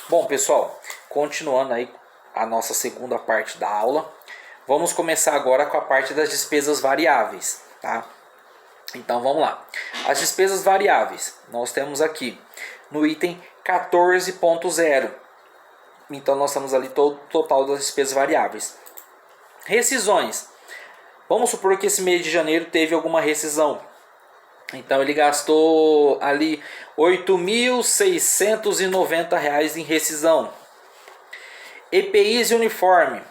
Bom, pessoal, continuando aí a nossa segunda parte da aula, vamos começar agora com a parte das despesas variáveis, tá? Então vamos lá. As despesas variáveis, nós temos aqui no item 14.0. Então nós temos ali todo o total das despesas variáveis. Rescisões. Vamos supor que esse mês de janeiro teve alguma rescisão. Então ele gastou ali R$ 8.690 em rescisão. EPIs e uniforme.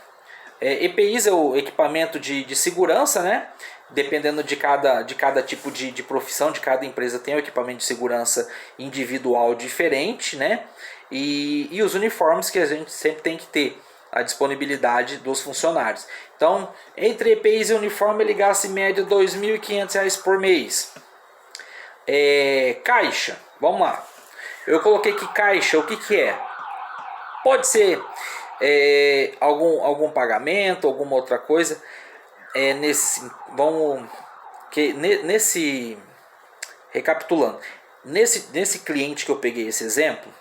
EPIs é o equipamento de segurança, né? Dependendo de cada tipo de profissão, de cada empresa tem um equipamento de segurança individual diferente, né? E os uniformes que a gente sempre tem que ter a disponibilidade dos funcionários. Então, entre EPIs e uniforme, ele gasta em média R$ 2.500 por mês. Caixa, vamos lá. Eu coloquei aqui caixa, o que é? Pode ser algum pagamento, alguma outra coisa. Recapitulando, nesse cliente que eu peguei esse exemplo,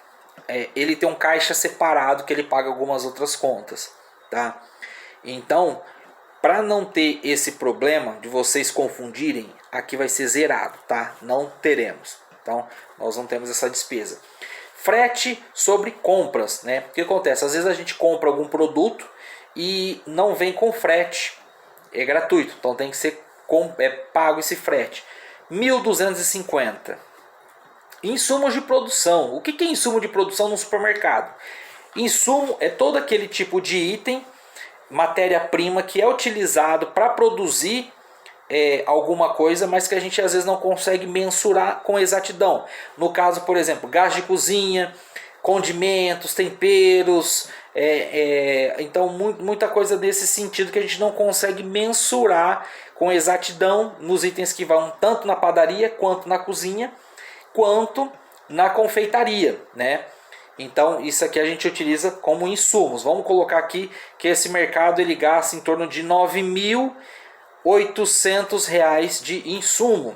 ele tem um caixa separado que ele paga algumas outras contas, tá? Então, para não ter esse problema de vocês confundirem, aqui vai ser zerado, tá? Não teremos. Então, nós não temos essa despesa. Frete sobre compras, né? O que acontece? Às vezes a gente compra algum produto e não vem com frete. É gratuito, então tem que ser pago esse frete. 1.250. Insumos de produção. O que é insumo de produção no supermercado? Insumo é todo aquele tipo de item, matéria-prima que é utilizado para produzir alguma coisa, mas que a gente às vezes não consegue mensurar com exatidão. No caso, por exemplo, gás de cozinha, condimentos, temperos, então muita coisa desse sentido que a gente não consegue mensurar com exatidão nos itens que vão tanto na padaria, quanto na cozinha, quanto na confeitaria, né? Então isso aqui a gente utiliza como insumos. Vamos colocar aqui que esse mercado ele gasta em torno de R$ 9.800 de insumo.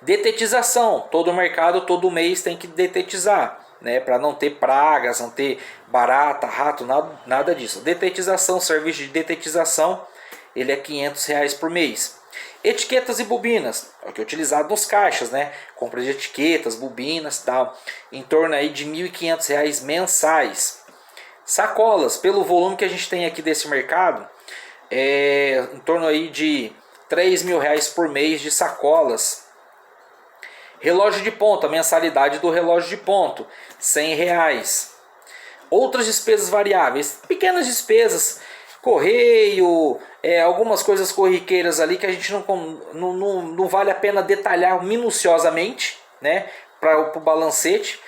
Detetização. Todo mercado, todo mês tem que detetizar, né? Para não ter pragas, não ter barata, rato, nada disso. Detetização, serviço de detetização, ele é R$ 500 por mês. Etiquetas e bobinas, é o que é utilizado nos caixas, né? Compra de etiquetas, bobinas e tal, em torno aí de R$ 1.500 mensais. Sacolas, pelo volume que a gente tem aqui desse mercado, em torno aí de R$ 3.000 por mês de sacolas. Relógio de ponto, a mensalidade do relógio de ponto, R$ 100. Outras despesas variáveis, pequenas despesas, correio, algumas coisas corriqueiras ali que a gente não vale a pena detalhar minuciosamente, né, para o balancete.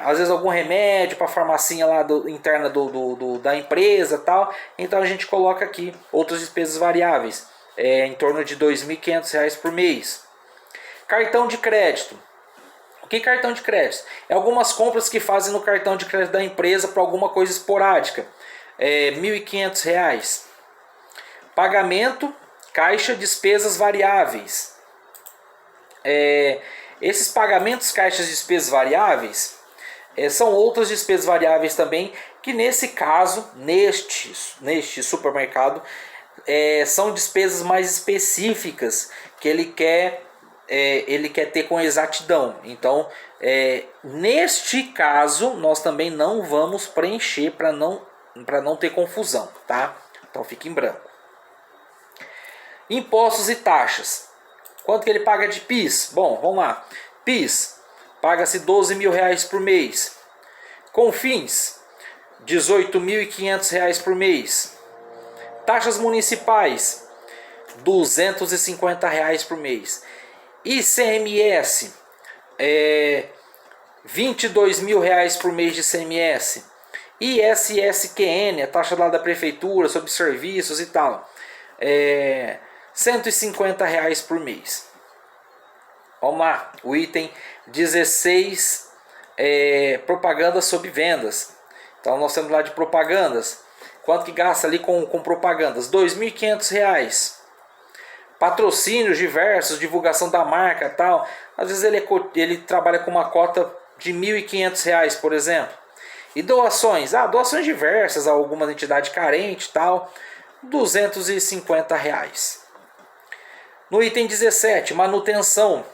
Às vezes algum remédio para a farmacinha lá interna da empresa tal. Então a gente coloca aqui outras despesas variáveis, em torno de R$ 2.500 por mês. Cartão de crédito. O que é cartão de crédito? É algumas compras que fazem no cartão de crédito da empresa para alguma coisa esporádica. R$ 1.500. Pagamento, caixa, despesas variáveis. Esses pagamentos, caixas, despesas variáveis são outras despesas variáveis também, que nesse caso, neste supermercado, são despesas mais específicas que ele quer ter com exatidão. Então, neste caso, nós também não vamos preencher para não ter confusão, tá? Então fique em branco. Impostos e taxas. Quanto que ele paga de PIS? Bom, vamos lá. PIS, paga-se R$ 12.000 por mês. Confins, R$ 18.500 por mês. Taxas municipais, R$ 250 por mês. ICMS, R$ 22.000 por mês de ICMS. ISSQN, a taxa lá da prefeitura sobre serviços e tal, R$ 150 por mês. Vamos lá, o item 16, propaganda sobre vendas. Então nós temos lá de propagandas. Quanto que gasta ali com propagandas? R$ 2.500. Patrocínios diversos, divulgação da marca e tal. Às vezes ele trabalha com uma cota de R$ 1.500, por exemplo. E doações? Doações diversas a alguma entidade carente e tal, R$ 250. No item 17, manutenção.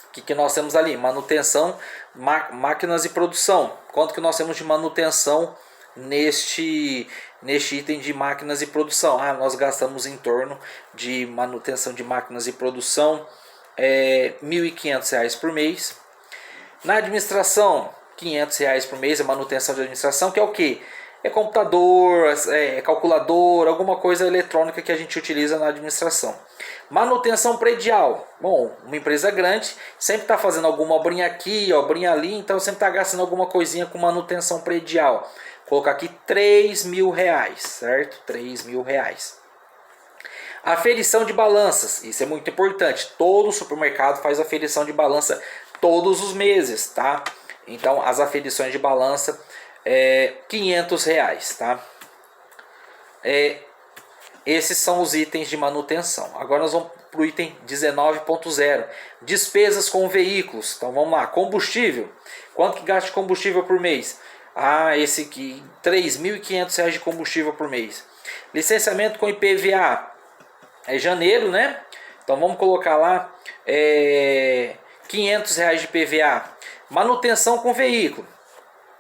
O que nós temos ali? Manutenção, máquinas e produção. Quanto que nós temos de manutenção neste item de máquinas e produção? Nós gastamos em torno de manutenção de máquinas e produção R$ 1.500 por mês. Na administração, R$ 500 por mês, a manutenção de administração, que é o que? É computador, é calculador, alguma coisa eletrônica que a gente utiliza na administração. Manutenção predial. Bom, uma empresa grande sempre está fazendo alguma obrinha aqui, obrinha ali, então sempre está gastando alguma coisinha com manutenção predial. Vou colocar aqui R$ 3.000, certo? R$ 3.000. Aferição de balanças, isso é muito importante. Todo supermercado faz aferição de balança todos os meses, tá? Então as aferições de balança R$ 500, tá? Esses são os itens de manutenção. Agora nós vamos para o item 19.0, despesas com veículos. Então vamos lá, combustível. Quanto que gasta de combustível por mês? Esse aqui, R$ 3.500 de combustível por mês. Licenciamento com IPVA, é janeiro, né? Então vamos colocar lá R$ 500 de IPVA. Manutenção com veículo.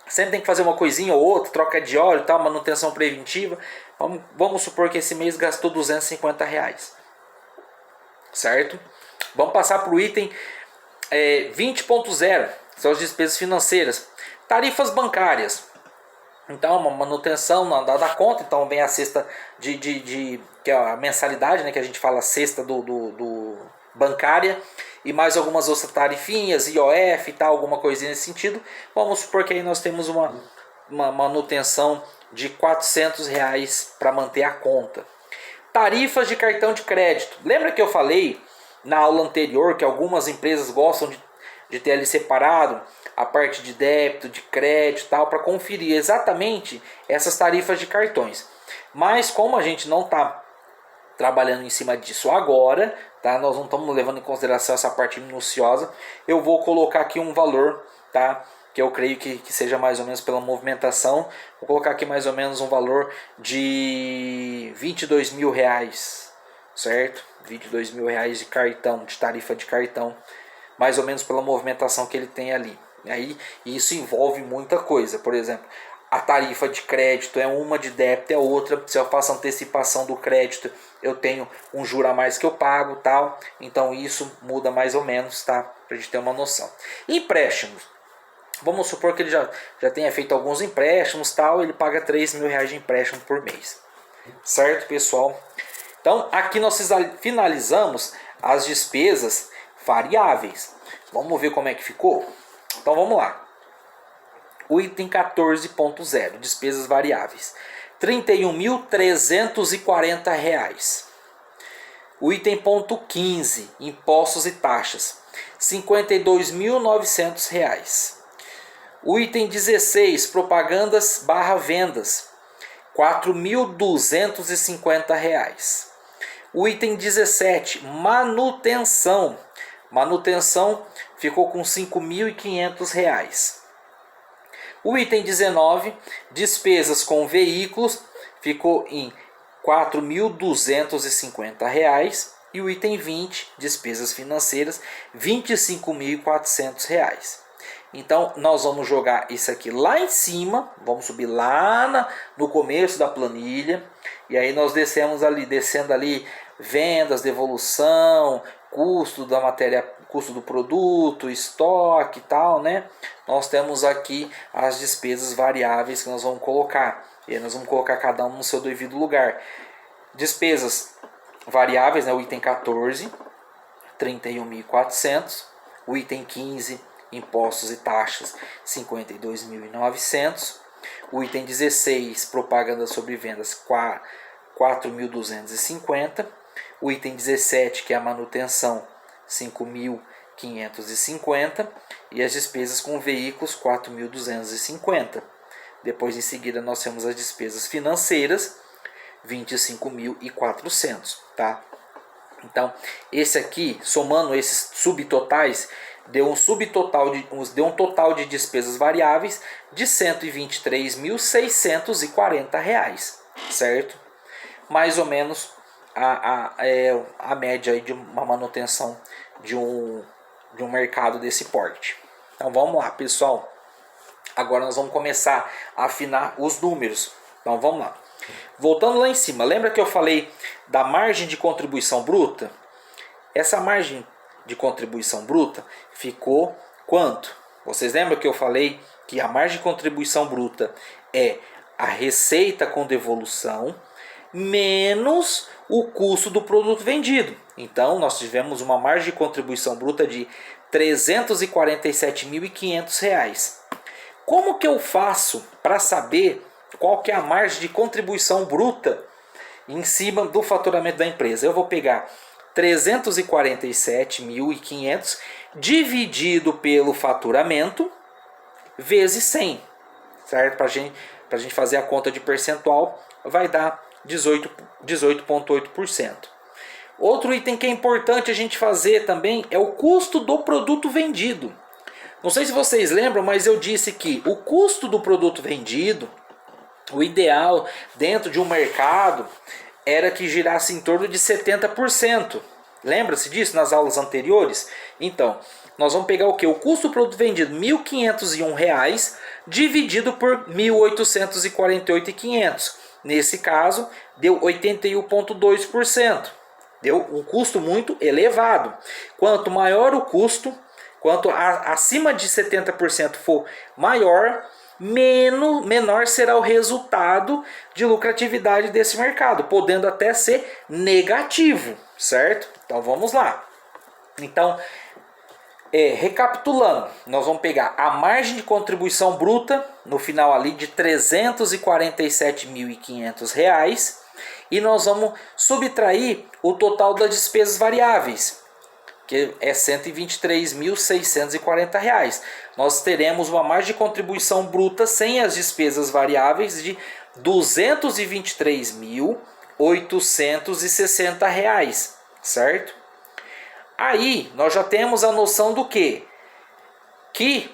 Sempre tem que fazer uma coisinha ou outra, troca de óleo, tal, manutenção preventiva. Vamos supor que esse mês gastou R$ 250, certo? Vamos passar para o item 20.0, são as despesas financeiras. Tarifas bancárias. Então, uma manutenção da conta, então vem a cesta que é a mensalidade, né, que a gente fala cesta do bancária, e mais algumas outras tarifinhas, IOF e tal, alguma coisinha nesse sentido. Vamos supor que aí nós temos uma manutenção de R$ 400 para manter a conta. Tarifas de cartão de crédito. Lembra que eu falei na aula anterior que algumas empresas gostam de ter ali separado a parte de débito, de crédito e tal, para conferir exatamente essas tarifas de cartões. Mas como a gente não está trabalhando em cima disso agora, tá? Nós não estamos levando em consideração essa parte minuciosa. Eu vou colocar aqui um valor, tá? Que eu creio que seja mais ou menos pela movimentação. Vou colocar aqui mais ou menos um valor de R$ 22.000, certo? R$ 22.000 de cartão, de tarifa de cartão, mais ou menos pela movimentação que ele tem ali. E aí isso envolve muita coisa, por exemplo, a tarifa de crédito é uma, de débito é outra. Se eu faço antecipação do crédito, eu tenho um juro a mais que eu pago, tal. Então isso muda mais ou menos, tá? Pra gente ter uma noção. Empréstimos. Vamos supor que ele já tenha feito alguns empréstimos, tal. Ele paga R$ 3.000 de empréstimo por mês. Certo, pessoal? Então aqui nós finalizamos as despesas variáveis. Vamos ver como é que ficou? Então vamos lá. O item 14.0, despesas variáveis, R$ 31.340. O item ponto 15, impostos e taxas, R$ 52.900. O item 16, propagandas / vendas, R$ 4.250. O item 17, manutenção. Manutenção ficou com R$ 5.500. O item 19, despesas com veículos, ficou em R$ 4.250. E o item 20, despesas financeiras, R$ 25.400. Então, nós vamos jogar isso aqui lá em cima, vamos subir lá no começo da planilha. E aí nós descendo ali vendas, devolução, custo da matéria, custo do produto, estoque e tal, né? Nós temos aqui as despesas variáveis que nós vamos colocar. E aí nós vamos colocar cada um no seu devido lugar. Despesas variáveis, né? O item 14, R$ 31.400. O item 15, impostos e taxas, R$ 52.900. O item 16, propaganda sobre vendas, R$ 4.250. O item 17, que é a manutenção, R$ 5.550. E as despesas com veículos, R$ 4.250. Depois, em seguida, nós temos as despesas financeiras, R$ 25.400, tá? Então, esse aqui, somando esses subtotais, deu um total de despesas variáveis de R$ 123.640, certo? Mais ou menos a média aí de uma manutenção de um mercado desse porte. Então vamos lá, pessoal. Agora nós vamos começar a afinar os números. Então vamos lá. Voltando lá em cima, lembra que eu falei da margem de contribuição bruta? Essa margem de contribuição bruta ficou quanto? Vocês lembram que eu falei que a margem de contribuição bruta é a receita com devolução menos o custo do produto vendido. Então nós tivemos uma margem de contribuição bruta de R$ 347.500. Como que eu faço para saber qual que é a margem de contribuição bruta em cima do faturamento da empresa? Eu vou pegar 347.500 dividido pelo faturamento vezes 100, certo? Para a gente fazer a conta de percentual, vai dar 18,8%. Outro item que é importante a gente fazer também é o custo do produto vendido. Não sei se vocês lembram, mas eu disse que o custo do produto vendido, o ideal dentro de um mercado, era que girasse em torno de 70%. Lembra-se disso nas aulas anteriores? Então, nós vamos pegar o que? O custo do produto vendido, R$ 1.501, dividido por 1.848,500. Nesse caso, deu 81,2%. Deu um custo muito elevado. Quanto maior o custo, quanto acima de 70% for maior, menor será o resultado de lucratividade desse mercado, podendo até ser negativo, certo? Então vamos lá. Então, recapitulando, nós vamos pegar a margem de contribuição bruta no final ali de R$ 347.500 e nós vamos subtrair o total das despesas variáveis, que é R$ 123.640. Nós teremos uma margem de contribuição bruta sem as despesas variáveis de R$ 223.860, certo? Aí nós já temos a noção do quê? Que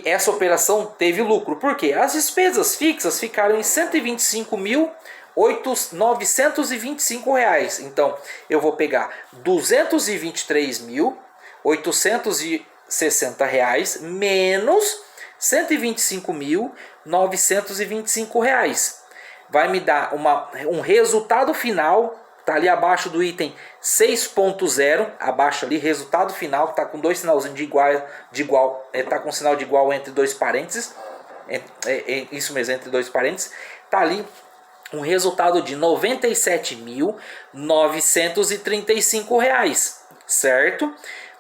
essa operação teve lucro. Por quê? As despesas fixas ficaram em R$ 125.925. Então, eu vou pegar R$ 223.860 menos R$ 125.925. Vai me dar um resultado final, tá ali abaixo do item 6.0, abaixo ali, resultado final, que tá com dois sinalzinhos de igual, tá com sinal de igual entre dois parênteses, isso mesmo, entre dois parênteses, tá ali um resultado de R$ 97.935, certo?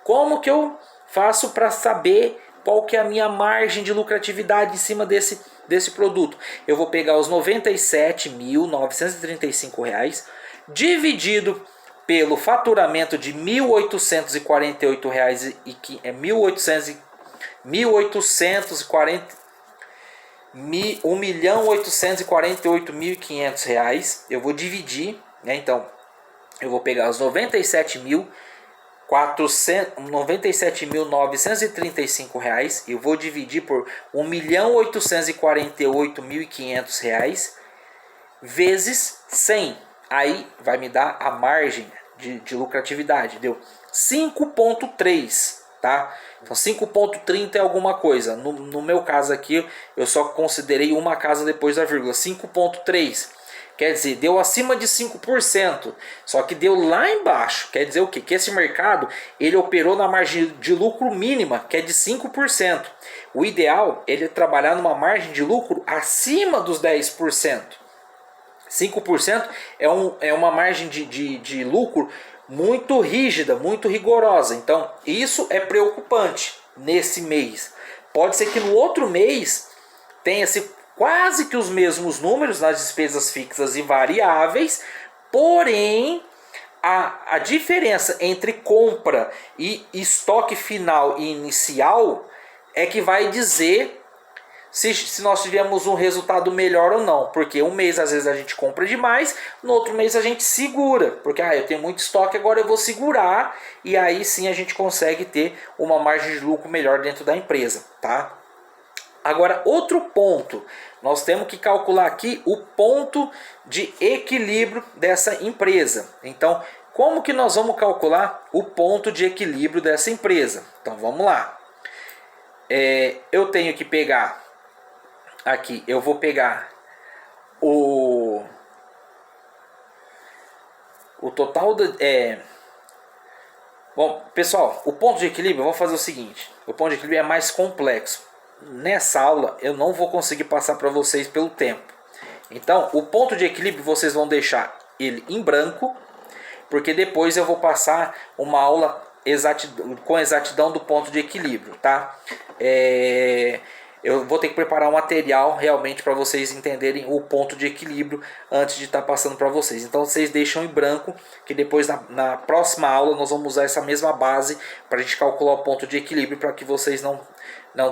Como que eu faço para saber qual que é a minha margem de lucratividade em cima desse produto? Eu vou pegar os R$ 97.935 dividido pelo faturamento de R$ 1.848 1.848.500. Eu vou dividir, né? Então eu vou pegar os 97.935 reais, eu vou dividir por 1.848.500 vezes 100. Aí vai me dar a margem de lucratividade, deu 5,3, tá? Então 5,30 é alguma coisa. No meu caso aqui, eu só considerei uma casa depois da vírgula, 5,3. Quer dizer, deu acima de 5%, só que deu lá embaixo. Quer dizer o quê? Que esse mercado, ele operou na margem de lucro mínima, que é de 5%. O ideal é ele trabalhar numa margem de lucro acima dos 10%. 5% é uma margem de lucro muito rígida, muito rigorosa. Então, isso é preocupante nesse mês. Pode ser que no outro mês tenha-se quase que os mesmos números nas despesas fixas e variáveis, porém a diferença entre compra e estoque final e inicial é que vai dizer se nós tivemos um resultado melhor ou não. Porque um mês às vezes a gente compra demais, no outro mês a gente segura. Porque eu tenho muito estoque, agora eu vou segurar. E aí sim a gente consegue ter uma margem de lucro melhor dentro da empresa, tá? Agora, outro ponto, nós temos que calcular aqui o ponto de equilíbrio dessa empresa. Então, como que nós vamos calcular o ponto de equilíbrio dessa empresa? Então, vamos lá. Eu tenho que pegar aqui, eu vou pegar o total bom, pessoal, o ponto de equilíbrio, vamos fazer o seguinte. O ponto de equilíbrio é mais complexo. Nessa aula eu não vou conseguir passar para vocês pelo tempo. Então, o ponto de equilíbrio vocês vão deixar ele em branco, porque depois eu vou passar uma aula com exatidão do ponto de equilíbrio, tá? Eu vou ter que preparar um material realmente para vocês entenderem o ponto de equilíbrio antes de estar passando para vocês. Então vocês deixam em branco, que depois na próxima aula nós vamos usar essa mesma base para a gente calcular o ponto de equilíbrio, para que vocês não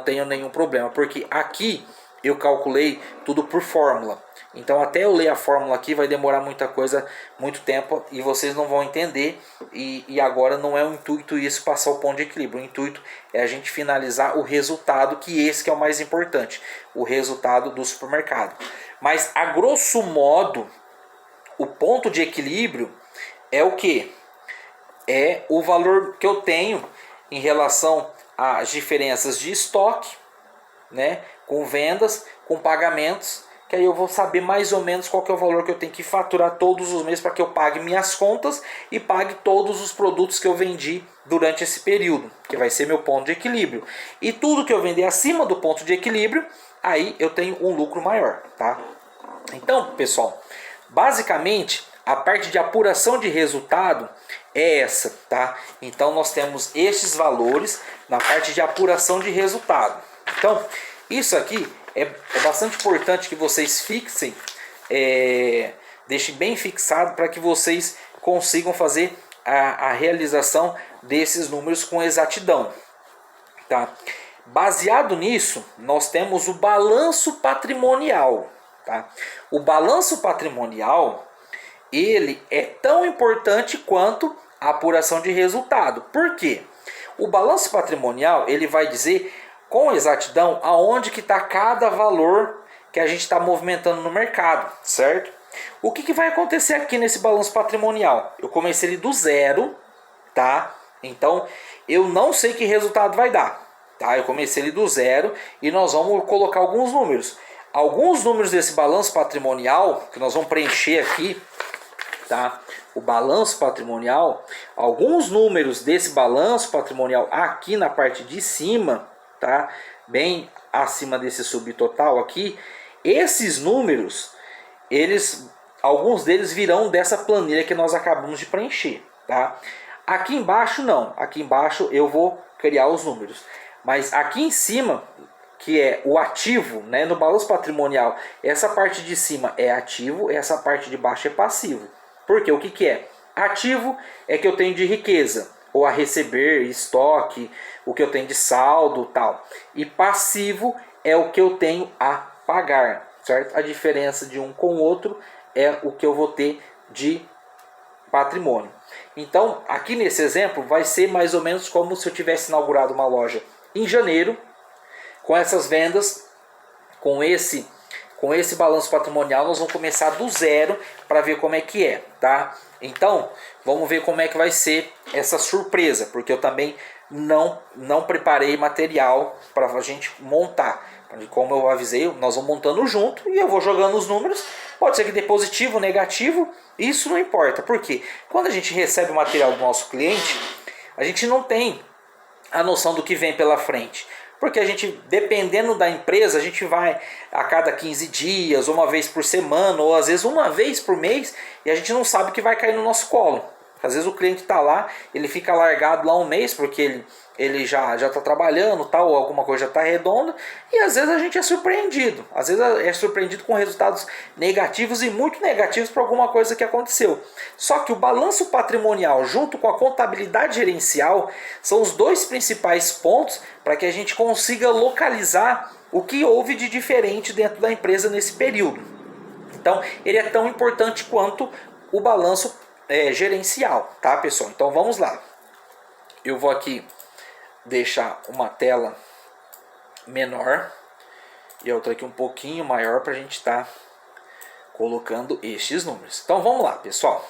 tenham nenhum problema. Porque aqui eu calculei tudo por fórmula. Então até eu ler a fórmula aqui vai demorar muito tempo, e vocês não vão entender. E agora não é o intuito isso, passar o ponto de equilíbrio. O intuito é a gente finalizar o resultado, que esse que é o mais importante, o resultado do supermercado. Mas a grosso modo, o ponto de equilíbrio é o que? É o valor que eu tenho em relação às diferenças de estoque, né, com vendas, com pagamentos, que aí eu vou saber mais ou menos qual que é o valor que eu tenho que faturar todos os meses para que eu pague minhas contas e pague todos os produtos que eu vendi durante esse período, que vai ser meu ponto de equilíbrio. E tudo que eu vender acima do ponto de equilíbrio, aí eu tenho um lucro maior, tá? Então, pessoal, basicamente a parte de apuração de resultado é essa, tá? Então nós temos esses valores na parte de apuração de resultado. Então, isso aqui é bastante importante que vocês fixem, deixem bem fixado, para que vocês consigam fazer a realização desses números com exatidão, tá? Baseado nisso, nós temos o balanço patrimonial, tá? O balanço patrimonial, ele é tão importante quanto a apuração de resultado. Por quê? O balanço patrimonial, ele vai dizer com exatidão aonde que está cada valor que a gente está movimentando no mercado, certo? O que vai acontecer aqui nesse balanço patrimonial? Eu comecei ele do zero, tá? Então eu não sei que resultado vai dar, tá? Eu comecei ele do zero e nós vamos colocar alguns números. Alguns números desse balanço patrimonial que nós vamos preencher aqui, tá? O balanço patrimonial, alguns números desse balanço patrimonial aqui na parte de cima, tá? Bem acima desse subtotal aqui, esses números, alguns deles virão dessa planilha que nós acabamos de preencher, tá? Aqui embaixo não, aqui embaixo eu vou criar os números, mas aqui em cima, que é o ativo, né? No balanço patrimonial, essa parte de cima é ativo, essa parte de baixo é passivo. Porque o que é? Ativo é que eu tenho de riqueza, ou a receber, estoque, o que eu tenho de saldo, tal. E passivo é o que eu tenho a pagar, certo? A diferença de um com o outro é o que eu vou ter de patrimônio. Então, aqui nesse exemplo, vai ser mais ou menos como se eu tivesse inaugurado uma loja em janeiro, com essas vendas, com esse balanço patrimonial, nós vamos começar do zero para ver como é que é, tá? Então, vamos ver como é que vai ser essa surpresa, porque eu também não preparei material para a gente montar. Como eu avisei, nós vamos montando junto e eu vou jogando os números. Pode ser que dê positivo, negativo, isso não importa. Porque quando a gente recebe o material do nosso cliente, a gente não tem a noção do que vem pela frente. Porque a gente, dependendo da empresa, a gente vai a cada 15 dias, uma vez por semana, ou às vezes uma vez por mês, e a gente não sabe o que vai cair no nosso colo. Às vezes o cliente está lá, ele fica largado lá um mês, porque ele já está trabalhando, tal, alguma coisa já está redonda, e às vezes a gente é surpreendido. Às vezes é surpreendido com resultados negativos e muito negativos por alguma coisa que aconteceu. Só que o balanço patrimonial junto com a contabilidade gerencial são os dois principais pontos para que a gente consiga localizar o que houve de diferente dentro da empresa nesse período. Então, ele é tão importante quanto o balanço gerencial, tá, pessoal? Então, vamos lá. Eu vou aqui deixar uma tela menor e outra aqui um pouquinho maior para a gente estar colocando estes números. Então, vamos lá, pessoal.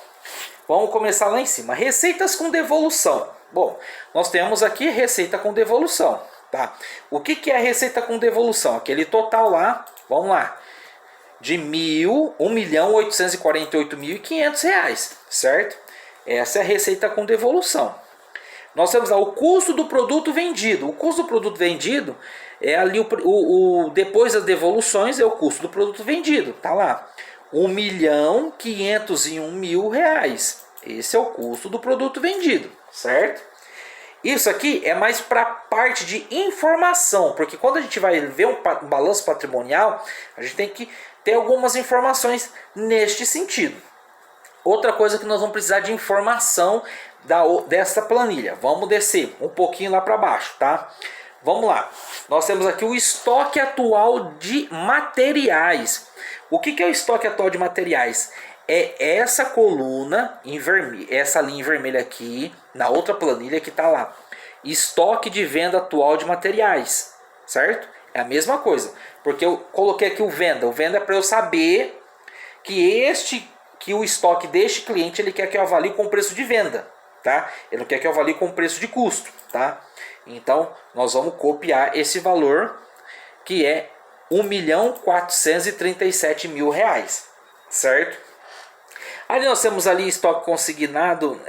Vamos começar lá em cima. Receitas com devolução. Bom, nós temos aqui receita com devolução, tá? O que é receita com devolução? Aquele total lá, vamos lá, de R$1.848.500, certo? Essa é a receita com devolução. Nós temos lá o custo do produto vendido. O custo do produto vendido é ali depois das devoluções é o custo do produto vendido. Tá lá, R$1.501.000. Esse é o custo do produto vendido, certo? Isso aqui é mais para parte de informação, porque quando a gente vai ver um balanço patrimonial, a gente tem que ter algumas informações neste sentido. Outra coisa que nós vamos precisar de informação dessa planilha. Vamos descer um pouquinho lá para baixo, tá? Vamos lá. Nós temos aqui o estoque atual de materiais. O que é o estoque atual de materiais? É essa coluna em vermelho, essa linha em vermelho aqui, na outra planilha que está lá. Estoque de venda atual de materiais, certo? É a mesma coisa, porque eu coloquei aqui o venda. O venda é para eu saber que o estoque deste cliente ele quer que eu avalie com o preço de venda, tá? Ele não quer que eu avalie com o preço de custo, tá? Então, nós vamos copiar esse valor, que é R$1.437.000, certo? Aí nós temos ali estoque consignado,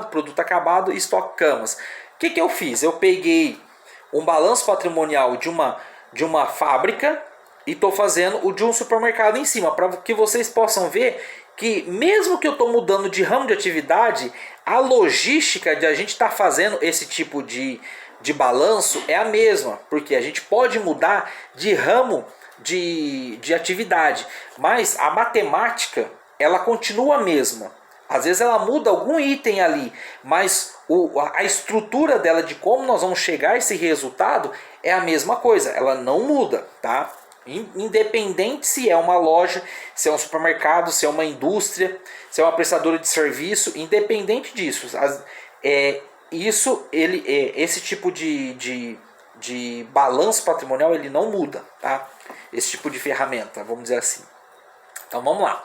produto acabado e estoque camas. O que eu fiz? Eu peguei um balanço patrimonial de uma fábrica e estou fazendo o de um supermercado em cima, para que vocês possam ver que mesmo que eu estou mudando de ramo de atividade, a logística de a gente estar fazendo esse tipo de balanço é a mesma, porque a gente pode mudar de ramo de atividade, mas a matemática ela continua a mesma. Às vezes ela muda algum item ali, mas a estrutura dela de como nós vamos chegar a esse resultado é a mesma coisa, ela não muda, tá? Independente se é uma loja, se é um supermercado, se é uma indústria, se é uma prestadora de serviço, independente disso, esse tipo de balanço patrimonial ele não muda, tá? Esse tipo de ferramenta, vamos dizer assim. Então vamos lá.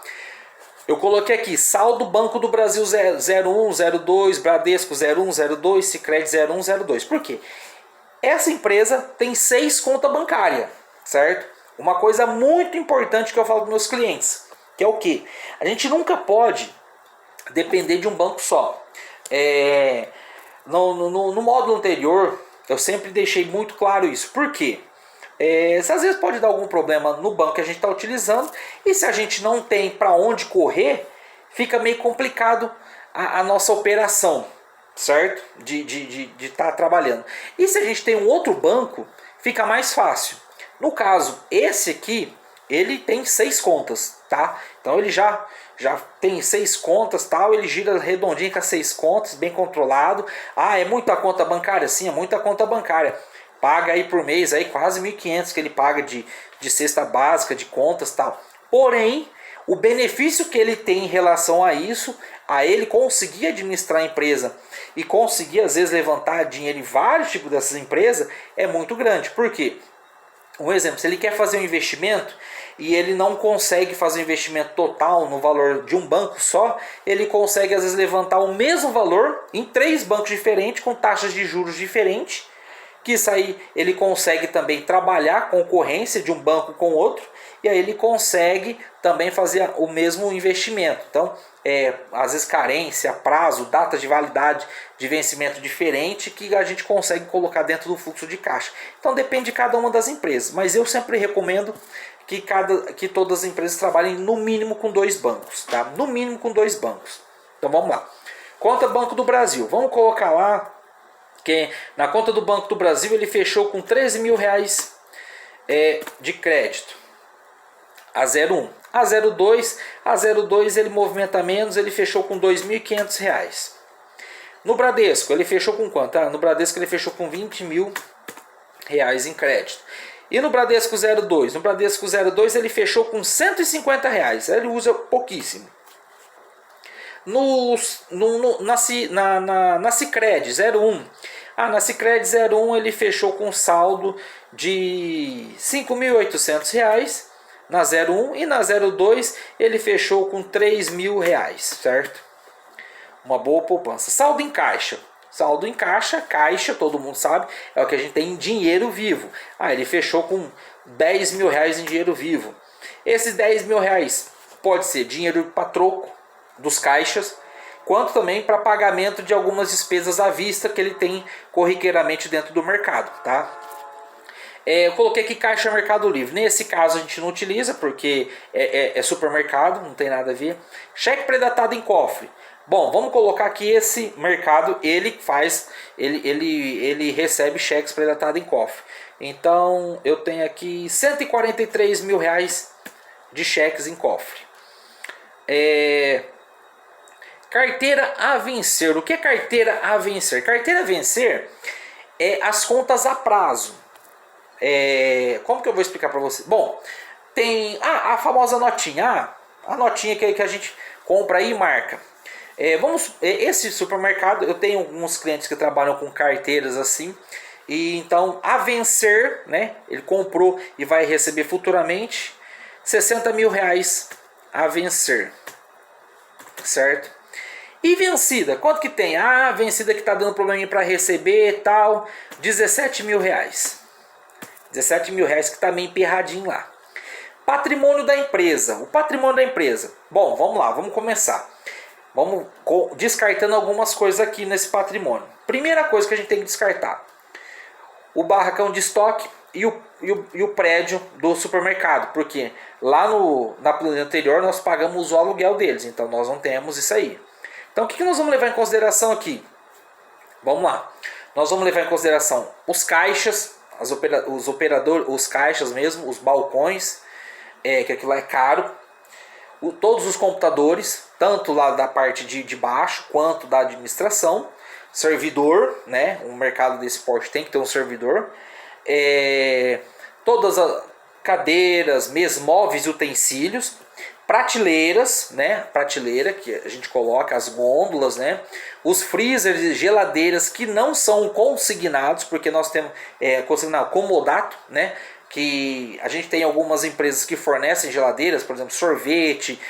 Eu coloquei aqui saldo Banco do Brasil 01, 02, Bradesco 01, 02, Sicredi 01, 02. Por quê? Essa empresa tem 6 contas bancárias, certo? Uma coisa muito importante que eu falo para meus clientes, que é o quê? A gente nunca pode depender de um banco só. No módulo anterior, eu sempre deixei muito claro isso. Por quê? Às vezes pode dar algum problema no banco que a gente está utilizando, e se a gente não tem para onde correr, fica meio complicado a nossa operação, certo? De estar trabalhando. E se a gente tem um outro banco, fica mais fácil. No caso, esse aqui, ele tem 6 contas, tá? Então ele já tem 6 contas, tal, ele gira redondinho com as 6 contas, bem controlado. Ah, é muita conta bancária? Sim, é muita conta bancária. Paga aí por mês aí quase 1.500 que ele paga de cesta básica, de contas, tal. Porém, o benefício que ele tem em relação a isso, a ele conseguir administrar a empresa e conseguir às vezes levantar dinheiro em vários tipos dessas empresas, é muito grande. Por quê? Um exemplo, se ele quer fazer um investimento e ele não consegue fazer um investimento total no valor de um banco só, ele consegue às vezes levantar o mesmo valor em 3 bancos diferentes, com taxas de juros diferentes, que isso aí ele consegue também trabalhar a concorrência de um banco com outro, e aí ele consegue também fazer o mesmo investimento. Então, às vezes carência, prazo, data de validade de vencimento diferente, que a gente consegue colocar dentro do fluxo de caixa. Então depende de cada uma das empresas, mas eu sempre recomendo que todas as empresas trabalhem no mínimo com 2 bancos, tá? No mínimo com 2 bancos. Então vamos lá. Conta Banco do Brasil, vamos colocar lá que na conta do Banco do Brasil ele fechou com 13 mil reais de crédito. A 01. A02 ele movimenta menos, ele fechou com 2.500 reais. No Bradesco ele fechou com quanto? No Bradesco ele fechou com 20 mil reais em crédito. E no Bradesco 02? No Bradesco 02 ele fechou com 150 reais. Ele usa pouquíssimo. Na Sicredi 01. Na Sicredi 01 ele fechou com saldo de 5.800 reais na 01 e na 02 ele fechou com 3 mil reais, certo? Uma boa poupança. Saldo em caixa. Saldo em caixa, todo mundo sabe, é o que a gente tem em dinheiro vivo. Ele fechou com 10 mil reais em dinheiro vivo. Esses 10 mil reais pode ser dinheiro para troco dos caixas, quanto também para pagamento de algumas despesas à vista que ele tem corriqueiramente dentro do mercado, tá? Eu coloquei aqui caixa Mercado Livre. Nesse caso a gente não utiliza porque é supermercado, não tem nada a ver. Cheque predatado em cofre. Bom, vamos colocar aqui esse mercado, ele recebe cheques predatados em cofre. Então eu tenho aqui 143 mil reais de cheques em cofre. Carteira a vencer. O que é carteira a vencer? Carteira a vencer é as contas a prazo. Como que eu vou explicar para você? Bom, tem a famosa notinha. A notinha que a gente compra aí e marca. Esse supermercado, eu tenho alguns clientes que trabalham com carteiras assim. E então, a vencer, né? Ele comprou e vai receber futuramente 60 mil reais a vencer. Certo? E vencida, quanto que tem? Vencida que está dando probleminha para receber e tal, 17 mil reais. 17 mil reais que está meio emperradinho lá. Patrimônio da empresa. O patrimônio da empresa. Bom, vamos lá, vamos começar. Vamos descartando algumas coisas aqui nesse patrimônio. Primeira coisa que a gente tem que descartar: o barracão de estoque e o prédio do supermercado. Porque lá na planilha anterior nós pagamos o aluguel deles. Então nós não temos isso aí. Então o que nós vamos levar em consideração aqui? Vamos lá. Nós vamos levar em consideração os caixas, os caixas mesmo, os balcões, que aquilo lá é caro. Todos os computadores, tanto lá da parte de baixo quanto da administração. Servidor, né? Um mercado desse porte tem que ter um servidor. Todas as cadeiras, mesas, móveis e utensílios. Prateleiras, né? Prateleira que a gente coloca, as gôndolas, né? Os freezers e geladeiras que não são consignados, porque nós temos consignado comodato, né? Que a gente tem algumas empresas que fornecem geladeiras, por exemplo, sorvete,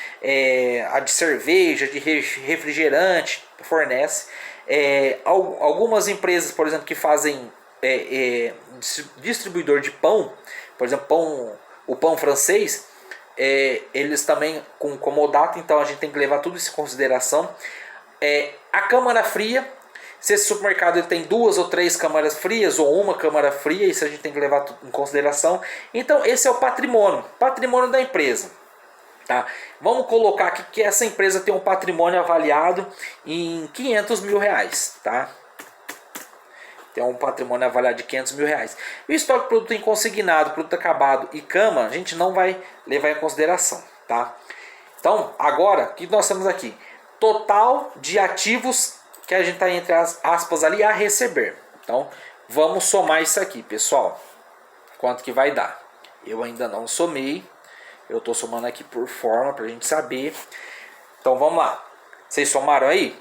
a de cerveja, de refrigerante, fornece. Algumas empresas, por exemplo, que fazem distribuidor de pão, por exemplo, o pão francês, eles também com comodato, então a gente tem que levar tudo isso em consideração. A câmara fria, se esse supermercado ele tem 2 ou 3 câmaras frias ou uma câmara fria, isso a gente tem que levar tudo em consideração. Então esse é o patrimônio da empresa. Tá? Vamos colocar aqui que essa empresa tem um patrimônio avaliado em 500 mil reais. Tá? Tem um patrimônio avaliado de 500 mil reais. E o estoque de produto consignado, produto acabado e cama, a gente não vai levar em consideração. Tá? Então, agora, o que nós temos aqui? Total de ativos que a gente está entre as aspas ali a receber. Então, vamos somar isso aqui, pessoal. Quanto que vai dar? Eu ainda não somei. Eu estou somando aqui por forma para a gente saber. Então, vamos lá. Vocês somaram aí?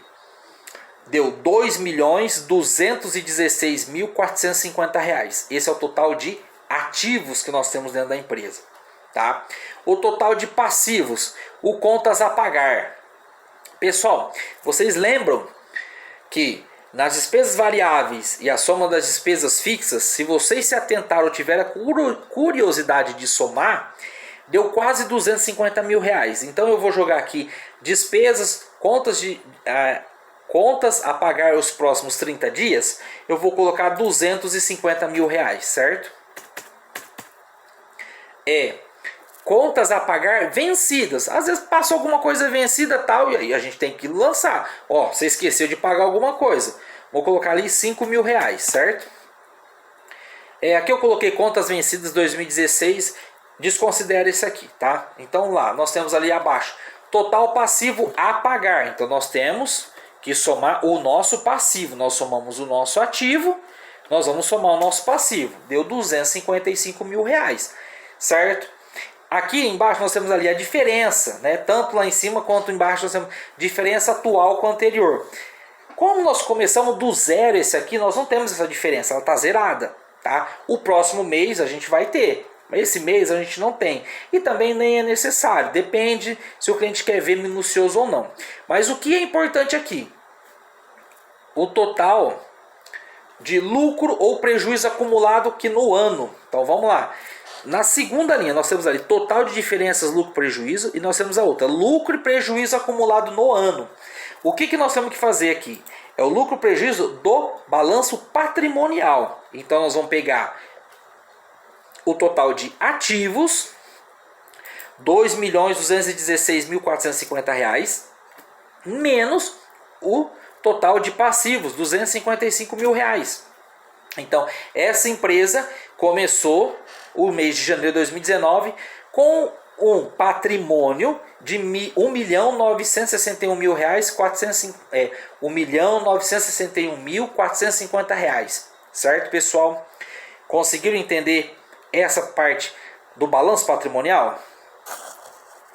Deu R$ 2.216.450 reais. Esse é o total de ativos que nós temos dentro da empresa. Tá? O total de passivos, o contas a pagar. Pessoal, vocês lembram que nas despesas variáveis e a soma das despesas fixas, se vocês se atentaram ou tiveram a curiosidade de somar, deu quase 250 mil reais. Então eu vou jogar aqui despesas, contas a pagar os próximos 30 dias, eu vou colocar 250 mil reais, certo? Contas a pagar vencidas. Às vezes passou alguma coisa vencida tal, e aí a gente tem que lançar. Você esqueceu de pagar alguma coisa. Vou colocar ali 5 mil reais, certo? Aqui eu coloquei contas vencidas 2016, desconsidera esse aqui, tá? Então lá, nós temos ali abaixo, total passivo a pagar. Então nós temos que somar o nosso passivo. Nós somamos o nosso ativo, nós vamos somar o nosso passivo. Deu 255 mil reais, certo? Aqui embaixo nós temos ali a diferença, né? Tanto lá em cima quanto embaixo nós temos diferença atual com a anterior. Como nós começamos do zero esse aqui, nós não temos essa diferença, ela está zerada, tá? O próximo mês a gente vai ter, mas esse mês a gente não tem. E também nem é necessário, depende se o cliente quer ver minucioso ou não. Mas o que é importante aqui? O total de lucro ou prejuízo acumulado que no ano. Então vamos lá. Na segunda linha nós temos ali total de diferenças lucro e prejuízo, e nós temos a outra, lucro e prejuízo acumulado no ano. O que nós temos que fazer aqui? É o lucro e prejuízo do balanço patrimonial. Então nós vamos pegar o total de ativos, R$ 2.216.450, menos o total de passivos, R$ 255 mil. Então, essa empresa começou o mês de janeiro de 2019 com um patrimônio de R$ 1.961.450, certo, pessoal? Conseguiram entender essa parte do balanço patrimonial?